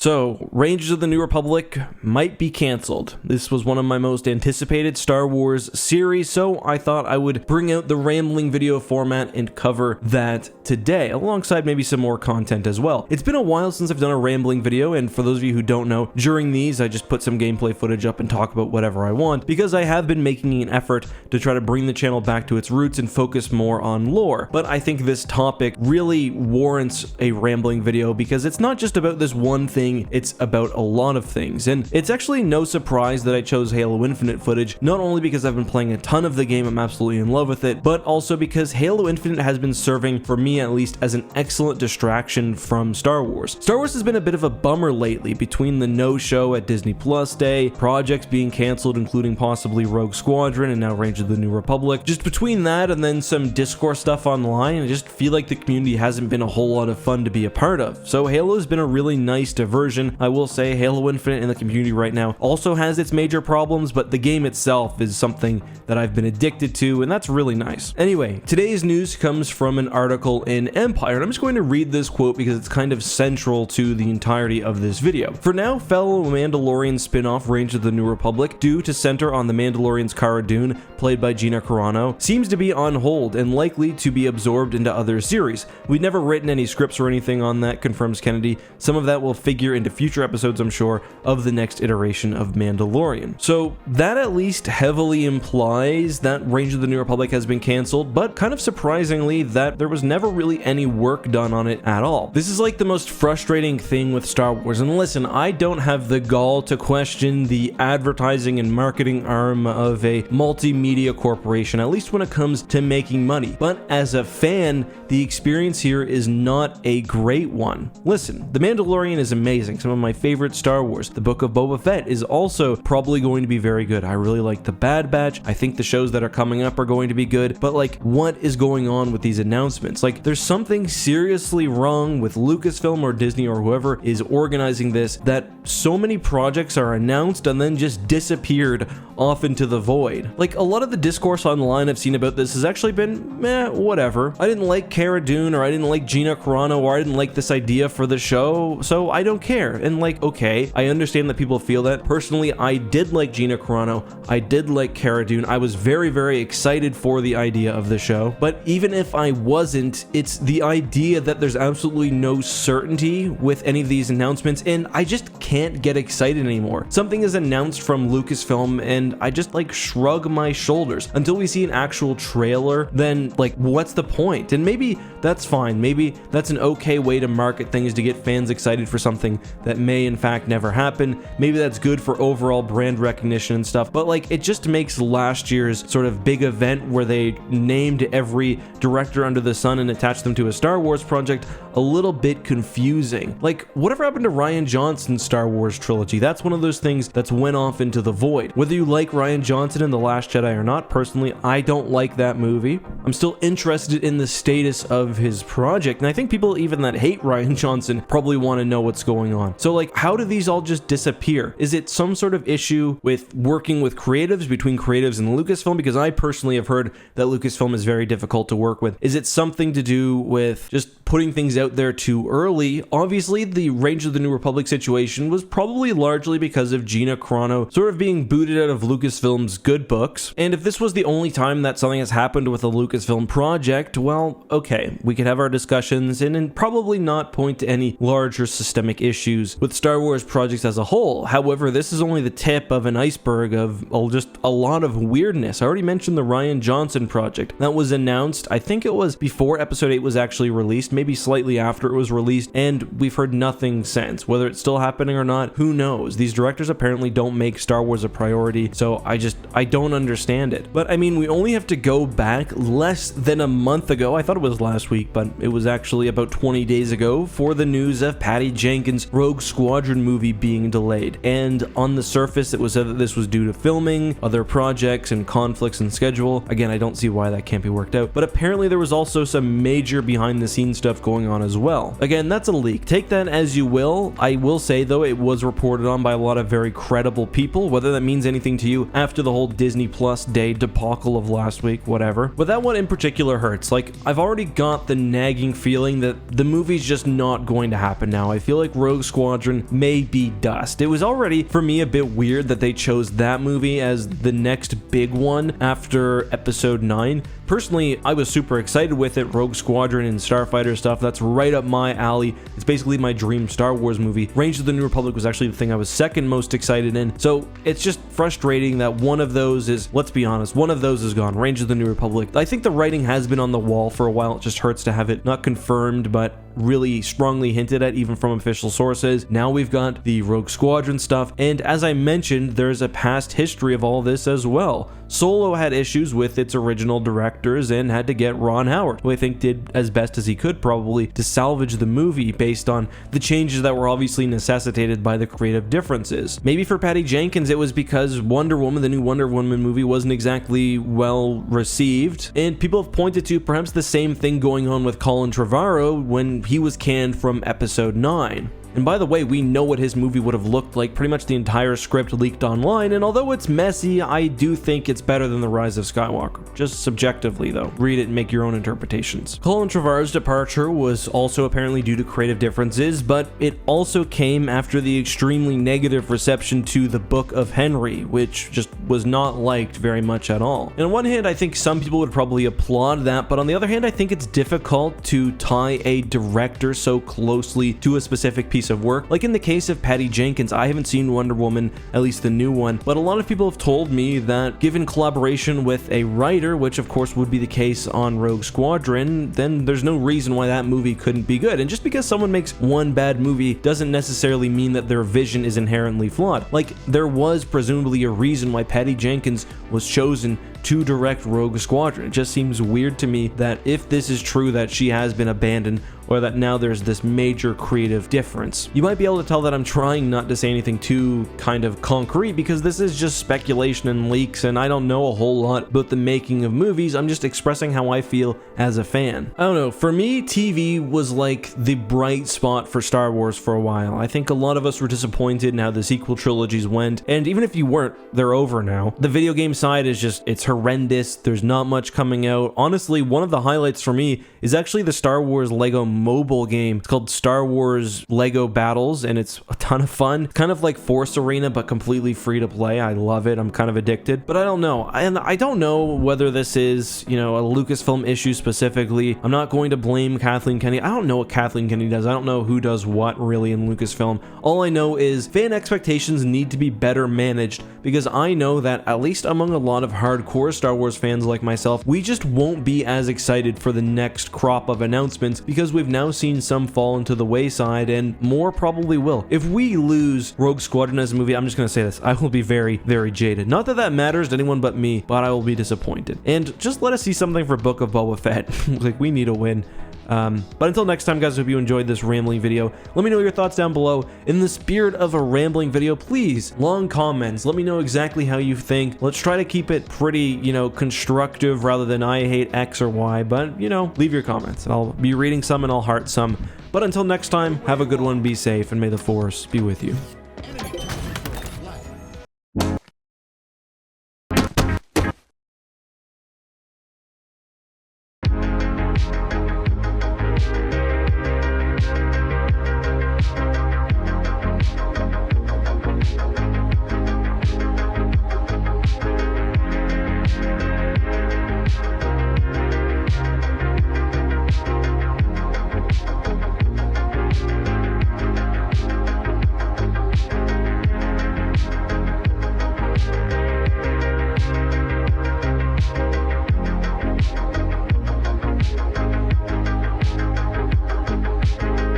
So, Rangers of the New Republic might be cancelled. This was one of my most anticipated Star Wars series, so I thought I would bring out the rambling video format and cover that today, alongside maybe some more content as well. It's been a while since I've done a rambling video, and for those of you who don't know, during these I just put some gameplay footage up and talk about whatever I want, because I have been making an effort to try to bring the channel back to its roots and focus more on lore. But I think this topic really warrants a rambling video because it's not just about this one thing, it's about a lot of things. And it's actually no surprise that I chose Halo Infinite footage, not only because I've been playing a ton of the game, I'm absolutely in love with it, but also because Halo Infinite has been serving, for me at least, as an excellent distraction from Star Wars. Star Wars has been a bit of a bummer lately, between the no-show at Disney Plus Day, projects being cancelled including possibly Rogue Squadron and now Rangers of the New Republic. Just between that and then some Discord stuff online, I just feel like the community hasn't been a whole lot of fun to be a part of. So Halo's been a really nice diversion. I will say Halo Infinite in the community right now also has its major problems, but the game itself is something that I've been addicted to, and that's really nice. Anyway, today's news comes from an article in Empire, and I'm just going to read this quote because it's kind of central to the entirety of this video. For now, fellow Mandalorian spin-off Rangers of the New Republic, due to center on the Mandalorian's Cara Dune, played by Gina Carano, seems to be on hold and likely to be absorbed into other series. We've never written any scripts or anything on that, confirms Kennedy. Some of that will figure into future episodes, I'm sure, of the next iteration of Mandalorian. So that at least heavily implies that Rangers of the New Republic has been cancelled, but kind of surprisingly that there was never really any work done on it at all. This is like the most frustrating thing with Star Wars, and listen, I don't have the gall to question the advertising and marketing arm of a multimedia corporation, at least when it comes to making money, but as a fan, the experience here is not a great one. Listen, The Mandalorian is amazing, some of my favorite Star Wars. The Book of Boba Fett is also probably going to be very good. I really like The Bad Batch. I think the shows that are coming up are going to be good, but like, what is going on with these announcements? Like, there's something seriously wrong with Lucasfilm or Disney or whoever is organizing this, that so many projects are announced and then just disappeared off into the void. Like, a lot of the discourse online I've seen about this has actually been, whatever. I didn't like Cara Dune, or I didn't like Gina Carano, or I didn't like this idea for the show, so I don't care. And like, okay, I understand that people feel that. Personally, I did like Gina Carano, I did like Cara Dune, I was very, very excited for the idea of the show, but even if I wasn't, it's the idea that there's absolutely no certainty with any of these announcements, and I just can't get excited anymore. Something is announced from Lucasfilm, and I just like shrug my shoulders. Until we see an actual trailer, then like, what's the point? And maybe that's fine, maybe that's an okay way to market things to get fans excited for something that may in fact never happen. Maybe that's good for overall brand recognition and stuff, but like, it just makes last year's sort of big event where they named every director under the sun and attached them to a Star Wars project a little bit confusing. Like, whatever happened to Rian Johnson's Star Wars trilogy? That's one of those things that's went off into the void. Whether you like Rian Johnson in The Last Jedi or not, personally, I don't like that movie. I'm still interested in the status of his project, and I think people even that hate Rian Johnson probably want to know what's going on. So like, how do these all just disappear? Is it some sort of issue with working with creatives, between creatives and Lucasfilm? Because I personally have heard that Lucasfilm is very difficult to work with. Is it something to do with just putting things out there too early? Obviously, the Rangers of the New Republic situation was probably largely because of Gina Carano sort of being booted out of Lucasfilm's good books. And if this was the only time that something has happened with a Lucasfilm project, well, okay, we could have our discussions and probably not point to any larger systemic issues with Star Wars projects as a whole. However, this is only the tip of an iceberg of just a lot of weirdness. I already mentioned the Rian Johnson project that was announced, I think it was before episode 8 was actually released, maybe slightly after it was released, and we've heard nothing since. Whether it's still happening or not, who knows? These directors apparently don't make Star Wars a priority, so I don't understand it. But I mean, we only have to go back less than a month ago, I thought it was last week, but it was actually about 20 days ago, for the news of Patty Jenkins' Rogue Squadron movie being delayed. And on the surface, it was said that this was due to filming, other projects, and conflicts in schedule. Again, I don't see why that can't be worked out, but apparently there was also some major behind the scenes stuff going on as well. Again, that's a leak. Take that as you will. I will say though, it was reported on by a lot of very credible people. Whether that means anything to you after the whole Disney Plus Day debacle of last week, whatever. But that one in particular hurts. Like, I've already got got the nagging feeling that the movie's just not going to happen now. I feel like Rogue Squadron may be dust. It was already, for me, a bit weird that they chose that movie as the next big one after Episode 9. Personally, I was super excited with it. Rogue Squadron and Starfighter stuff, that's right up my alley. It's basically my dream Star Wars movie. Rangers of the New Republic was actually the thing I was second most excited in. So it's just frustrating that one of those is, let's be honest, one of those is gone. Rangers of the New Republic. I think the writing has been on the wall for a while. It just hurts to have it not confirmed, but really strongly hinted at even from official sources. Now we've got the Rogue Squadron stuff, and as I mentioned, there's a past history of all this as well. Solo had issues with its original directors and had to get Ron Howard, who I think did as best as he could probably to salvage the movie based on the changes that were obviously necessitated by the creative differences. Maybe for Patty Jenkins it was because Wonder Woman, the new Wonder Woman movie, wasn't exactly well received, and people have pointed to perhaps the same thing going on with Colin Trevorrow when he was canned from Episode 9. And by the way, we know what his movie would have looked like. Pretty much the entire script leaked online, and although it's messy, I do think it's better than The Rise of Skywalker. Just subjectively, though. Read it and make your own interpretations. Colin Trevorrow's departure was also apparently due to creative differences, but it also came after the extremely negative reception to The Book of Henry, which just was not liked very much at all. And on one hand, I think some people would probably applaud that, but on the other hand, I think it's difficult to tie a director so closely to a specific piece of work. Like in the case of Patty Jenkins, I haven't seen Wonder Woman, at least the new one, but a lot of people have told me that given collaboration with a writer, which of course would be the case on Rogue Squadron, then there's no reason why that movie couldn't be good. And just because someone makes one bad movie doesn't necessarily mean that their vision is inherently flawed. Like, there was presumably a reason why Patty Jenkins was chosen to direct Rogue Squadron. It just seems weird to me that if this is true that she has been abandoned, or that now there's this major creative difference. You might be able to tell that I'm trying not to say anything too kind of concrete because this is just speculation and leaks, and I don't know a whole lot about the making of movies. I'm just expressing how I feel as a fan. I don't know, for me, TV was like the bright spot for Star Wars for a while. I think a lot of us were disappointed in how the sequel trilogies went, and even if you weren't, they're over now. The video game side is just, it's horrendous. There's not much coming out. Honestly, one of the highlights for me is actually the Star Wars Lego mobile game. It's called Star Wars Lego Battles, and it's a ton of fun. Kind of like Force Arena, but completely free to play. I love it. I'm kind of addicted, but I don't know. And I don't know whether this is, you know, a Lucasfilm issue specifically. I'm not going to blame Kathleen Kennedy. I don't know what Kathleen Kennedy does. I don't know who does what really in Lucasfilm. All I know is fan expectations need to be better managed, because I know that at least among a lot of hardcore Star Wars fans like myself, we just won't be as excited for the next crop of announcements because we've now seen some fall into the wayside, and more probably will. If we lose Rogue Squadron as a movie, I'm just going to say this, I will be very, very jaded. Not that that matters to anyone but me, but I will be disappointed. And just let us see something for Book of Boba Fett. Like, we need a win. But until next time, guys, I hope you enjoyed this rambling video. Let me know your thoughts down below. In the spirit of a rambling video, please, long comments. Let me know exactly how you think. Let's try to keep it pretty, you know, constructive rather than I hate X or Y, but, you know, leave your comments. And I'll be reading some and I'll heart some. But until next time, have a good one, be safe, and may the Force be with you.